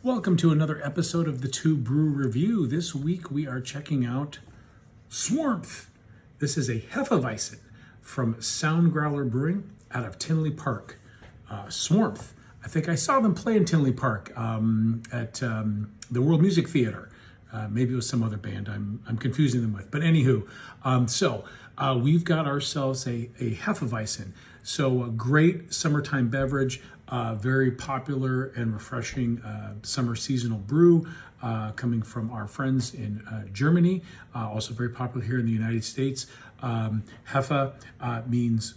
Welcome to another episode of the TUE Brew Review. This week we are checking out Swarmth. This is a Hefeweizen from Growler Brewing out of Tinley Park. Swarmth. I think I saw them play in Tinley Park at the World Music Theater. Maybe it was some other band I'm confusing them with. But anywho, we've got ourselves a Hefeweizen. So a great summertime beverage, very popular and refreshing summer seasonal brew coming from our friends in Germany, also very popular here in the United States. Hefe means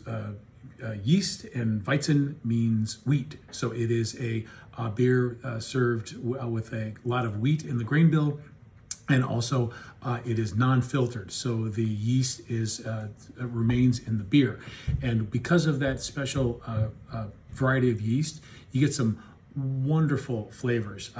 yeast and Weizen means wheat. So it is a beer served with a lot of wheat in the grain bill. And also, it is non-filtered, so the yeast remains in the beer. And because of that special variety of yeast, you get some wonderful flavors.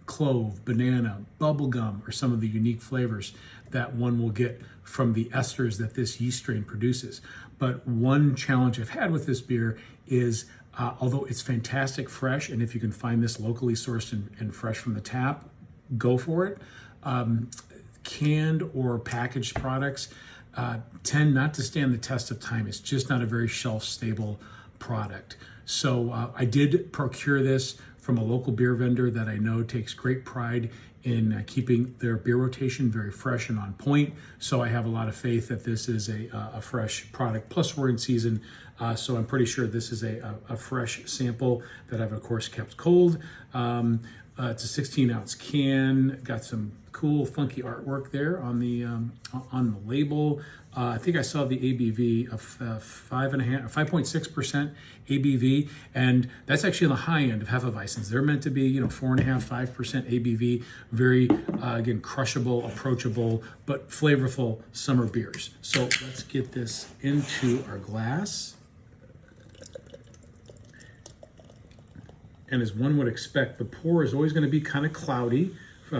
Clove, banana, bubblegum are some of the unique flavors that one will get from the esters that this yeast strain produces. But one challenge I've had with this beer is, although it's fantastic fresh, and if you can find this locally sourced and fresh from the tap, go for it. Canned or packaged products tend not to stand the test of time. It's just not a very shelf-stable product. So I did procure this from a local beer vendor that I know takes great pride in keeping their beer rotation very fresh and on point. So I have a lot of faith that this is a fresh product. Plus we're in season, so I'm pretty sure this is a fresh sample that I've of course kept cold. It's a 16-ounce can. Got some cool, funky artwork there on the label. I think I saw the ABV of 5.6% ABV, and that's actually on the high end of Hefeweizens. They're meant to be, 4.5%, 5% ABV. Very, again, crushable, approachable, but flavorful summer beers. So let's get this into our glass. And as one would expect, the pour is always going to be kind of cloudy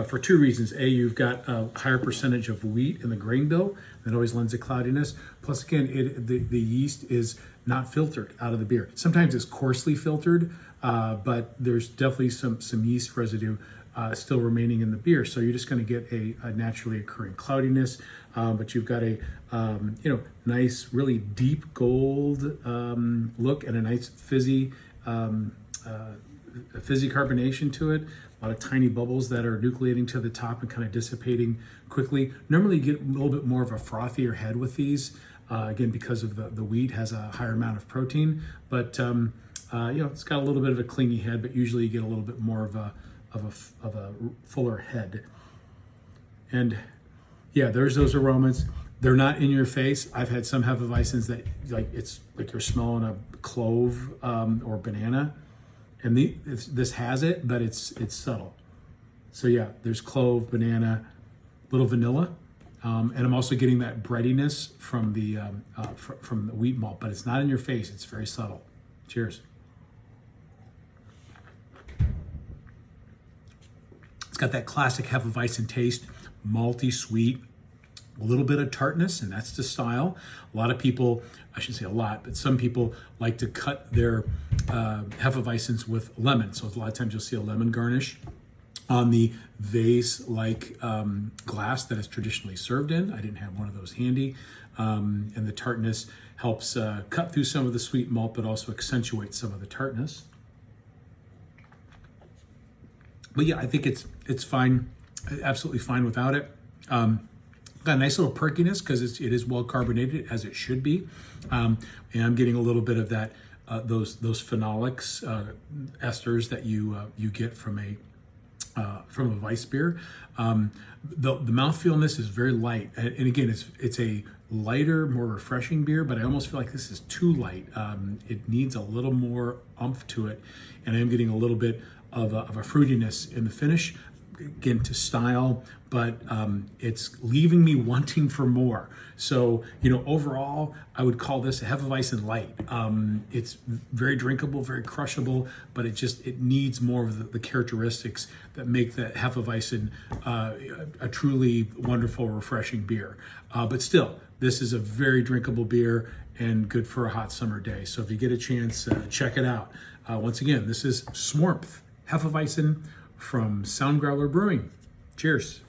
for two reasons. A, you've got a higher percentage of wheat in the grain bill. That always lends to cloudiness. Plus, again, the yeast is not filtered out of the beer. Sometimes it's coarsely filtered, but there's definitely some yeast residue still remaining in the beer. So you're just going to get a naturally occurring cloudiness. But you've got a nice, really deep gold look and a nice fizzy carbonation to it. A lot of tiny bubbles that are nucleating to the top and kind of dissipating quickly. Normally you get a little bit more of a frothier head with these, again, because of the wheat has a higher amount of protein, but it's got a little bit of a clingy head, but usually you get a little bit more of a fuller head. And yeah, there's those aromas. They're not in your face. I've had some Hefeweizens that it's like you're smelling a clove or banana. And this has it, but it's subtle. So yeah, there's clove, banana, little vanilla, and I'm also getting that breadiness from the wheat malt, but it's not in your face. It's very subtle. Cheers. It's got that classic Hefeweizen taste, malty, sweet, a little bit of tartness, and that's the style. A lot of people, I shouldn't say a lot, but some people like to cut their Hefeweizens with lemon. So a lot of times you'll see a lemon garnish on the vase-like glass that it's traditionally served in. I didn't have one of those handy. And the tartness helps cut through some of the sweet malt, but also accentuate some of the tartness. But yeah, I think it's fine, absolutely fine without it. Got a nice little perkiness because it is well carbonated, as it should be, and I'm getting a little bit of that those phenolics esters that you get from a Weiss beer. The mouthfeel in this is very light, and again, it's a lighter, more refreshing beer, but I almost feel like this is too light. It needs a little more oomph to it, and I am getting a little bit of a fruitiness in the finish. Again, to style, but it's leaving me wanting for more. So, overall, I would call this a Hefeweizen light. It's very drinkable, very crushable, but it needs more of the characteristics that make the Hefeweizen a truly wonderful, refreshing beer. But still, this is a very drinkable beer and good for a hot summer day. So if you get a chance, check it out. Once again, this is Swarmth Hefeweizen from Growler Brewing. Cheers.